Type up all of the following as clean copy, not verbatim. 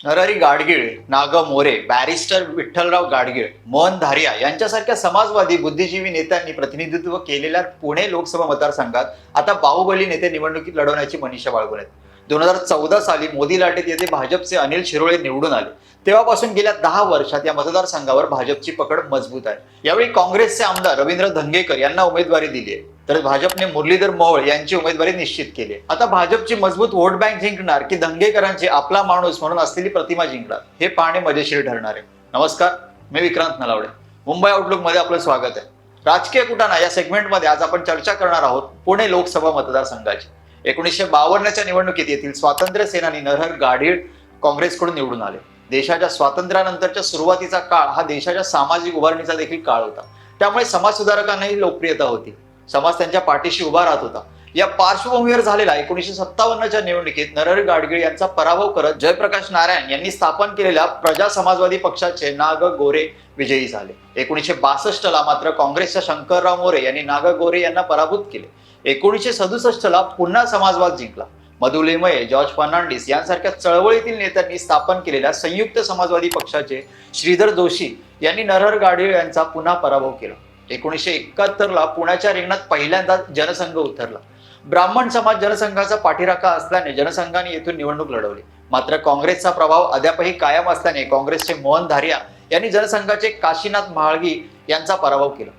Narhari Gadgil, Naga More, barrister Vitthalrao Gadgil, Mohan धारिया यांच्यासारख्या समाजवादी बुद्धिजीवी नेत्यांनी प्रतिनिधित्व केलेल्या पुणे लोकसभा मतदारसंघात आता बाहुबली नेते निवडणुकीत लढवण्याची मनीषा बाळगून आहेत. 2014 साली मोदी लाटेत येथे भाजपचे अनिल शिरोळे निवडून आले. तेव्हापासून गेल्या 10 वर्षात या मतदारसंघावर भाजपची पकड मजबूत आहे. यावेळी काँग्रेसचे आमदार रवींद्र धंगेकर यांना उमेदवारी दिली आहे, तर भाजपने मुरलीधर मोहोळ यांची उमेदवारी निश्चित केली आहे. आता भाजपची मजबूत वोट बँक जिंकणार की धंगेकरांची आपला माणूस म्हणून असलेली प्रतिमा जिंकणार, हे पाहणे मजेशीर ठरणार आहे. नमस्कार, मी विक्रांत नलावडे. मुंबई आउटलुक मध्ये आपलं स्वागत आहे. राजकीय कुटाणा या सेगमेंटमध्ये आज आपण चर्चा करणार आहोत पुणे लोकसभा मतदारसंघाची. 1952च्या निवडणुकीत येथील स्वातंत्र्य सेनानी नरहर गाडगीळ काँग्रेसकडून निवडून आले. देशाच्या स्वातंत्र्यानंतरच्या सुरुवातीचा काळ हा देशाच्या सामाजिक उभारणीचा देखील काळ होता. त्यामुळे समाज सुधारकांनाही लोकप्रियता होती. समाज त्यांच्या पाठीशी उभा राहत होता. या पार्श्वभूमीवर झालेल्या 1957च्या निवडणुकीत नरहरी गाडगीळ यांचा पराभव करत जयप्रकाश नारायण यांनी स्थापन केलेल्या प्रजा समाजवादी पक्षाचे नागा गोरे विजयी झाले. 1962ला मात्र काँग्रेसच्या शंकरराव मोरे यांनी नागा गोरे यांना पराभूत केले. 1967ला पुन्हा समाजवाद जिंकला. मधु लेमये, जॉर्ज फर्नांडिस यांसारख्या चळवळीतील नेत्यांनी स्थापन केलेल्या संयुक्त समाजवादी पक्षाचे श्रीधर जोशी यांनी नरहर गाडगीळ यांचा पुन्हा पराभव केला. 1971ला पुण्याच्या रिंगणात पहिल्यांदा जनसंघ उतरला. ब्राह्मण समाज जनसंघाचा पाठीराखा असल्याने जनसंघाने येथून निवडणूक लढवली. मात्र काँग्रेसचा प्रभाव अद्यापही कायम असल्याने काँग्रेसचे मोहन धारिया यांनी जनसंघाचे काशीनाथ म्हाळगी यांचा पराभव केला.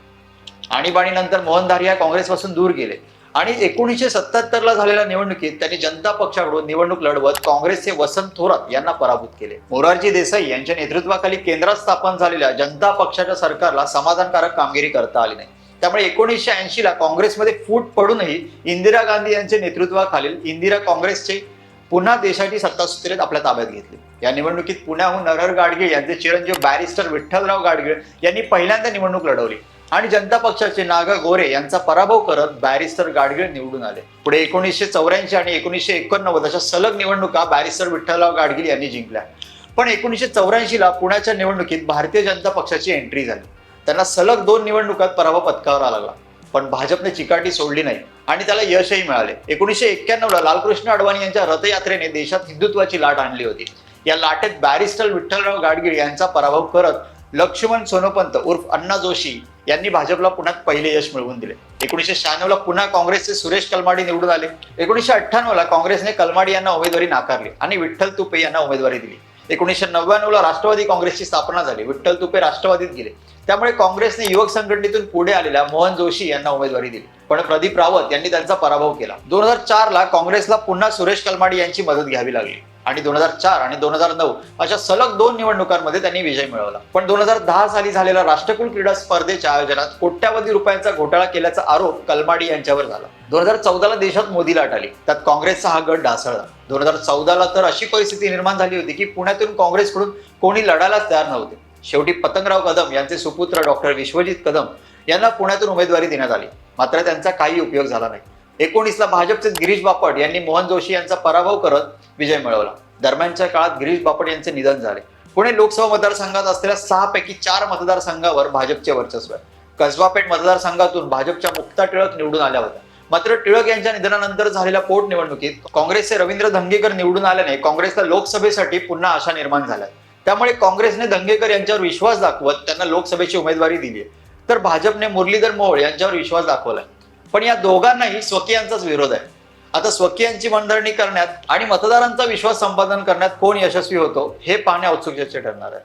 आणीबाणीनंतर मोहन धारिया काँग्रेसपासून दूर गेले आणि 1977ला झालेल्या निवडणुकीत त्यांनी जनता पक्षाकडून निवडणूक लढवत काँग्रेसचे वसंत थोरात यांना पराभूत केले. मोरारजी देसाई यांच्या नेतृत्वाखाली केंद्रात स्थापन झालेल्या जनता पक्षाच्या सरकारला समाधानकारक कामगिरी करता आली नाही. त्यामुळे 1980ला काँग्रेसमध्ये फूट पडूनही इंदिरा गांधी यांच्या नेतृत्वाखालील इंदिरा काँग्रेसचे पुन्हा देशाची सत्तासूत्रे आपल्या ताब्यात घेतली. या निवडणुकीत पुण्याहून नरहर गाडगीळ यांचे चिरंजीव बॅरिस्टर विठ्ठलराव गाडगीळ यांनी पहिल्यांदा निवडणूक लढवली आणि जनता पक्षाचे नागा गोरे यांचा पराभव करत बॅरिस्टर गाडगीळ निवडून आले. पुढे 1984 आणि 1989 अशा सलग निवडणुका बॅरिस्टर विठ्ठलराव गाडगीळ यांनी जिंकल्या. पण 1984ला पुण्याच्या निवडणुकीत भारतीय जनता पक्षाची एंट्री झाली. त्यांना सलग 2 निवडणुकात पराभव पत्करावा लागला. पण भाजपने चिकाटी सोडली नाही आणि त्याला यशही मिळाले. 1991ला लालकृष्ण अडवाणी यांच्या रथयात्रेने देशात हिंदुत्वाची लाट आणली होती. या लाटेत बॅरिस्टर विठ्ठलराव गाडगीळ यांचा पराभव करत लक्ष्मण सोनोपंत उर्फ अण्णा जोशी यांनी भाजपला पुण्यात पहिले यश मिळवून दिले. 1996ला पुन्हा काँग्रेसचे सुरेश कलमाडी निवडून आले. 1998ला काँग्रेसने कलमाडी यांना उमेदवारी नाकारली आणि विठ्ठल तुपे यांना उमेदवारी दिली. 1999ला राष्ट्रवादी काँग्रेसची स्थापना झाली. विठ्ठल तुपे राष्ट्रवादीत गेले. त्यामुळे काँग्रेसने युवक संघटनेतून पुढे आलेल्या मोहन जोशी यांना उमेदवारी दिली. पण प्रदीप रावत यांनी त्यांचा पराभव केला. 2004ला काँग्रेसला पुन्हा सुरेश कलमाडी यांची मदत घ्यावी लागली आणि 2004 आणि 2009 अशा सलग 2 निवडणुकांमध्ये त्यांनी विजय मिळवला. पण 2010 साली झालेल्या राष्ट्रकुल क्रीडा स्पर्धेच्या आयोजनात कोट्यावधी रुपयांचा घोटाळा केल्याचा आरोप कलमाडी यांच्यावर झाला. 2014ला देशात मोदी लाट आली. त्यात काँग्रेसचा हा गट ढासळला. 2014ला तर अशी परिस्थिती निर्माण झाली होती की पुण्यातून काँग्रेसकडून कोणी लढायलाच तयार नव्हते. शेवटी पतंगराव कदम यांचे सुपुत्र डॉक्टर विश्वजित कदम यांना पुण्यातून उमेदवारी देण्यात आली. मात्र त्यांचा काही उपयोग झाला नाही. 19ला भाजपचे गिरीश बापट यांनी मोहन जोशी यांचा पराभव करत विजय मिळवला. दरम्यानच्या काळात गिरीश बापट यांचे निधन झाले. पुणे लोकसभा मतदारसंघात असलेल्या 6 पैकी 4 मतदारसंघावर भाजपचे वर्चस्व आहे. कसबापेठ मतदारसंघातून भाजपच्या मुक्ता टिळक निवडून आल्या होत्या. मात्र टिळक यांच्या निधनानंतर झालेल्या पोटनिवडणुकीत काँग्रेसचे रवींद्र धंगेकर निवडून आल्याने काँग्रेसला लोकसभेसाठी पुन्हा आशा निर्माण झाल्या. त्यामुळे काँग्रेसने धंगेकर यांच्यावर विश्वास दाखवत त्यांना लोकसभेची उमेदवारी दिली आहे, तर भाजपने मुरलीधर मोहोळ यांच्यावर विश्वास दाखवलाय. पण या दोघांनाही स्वकीयांचाच विरोध आहे. आता स्वकीयांची मनधरणी करण्यात आणि मतदारांचा विश्वास संपादन करण्यात कोण यशस्वी होतो हे पाहणे औत्सुक्याचे ठरणार आहे.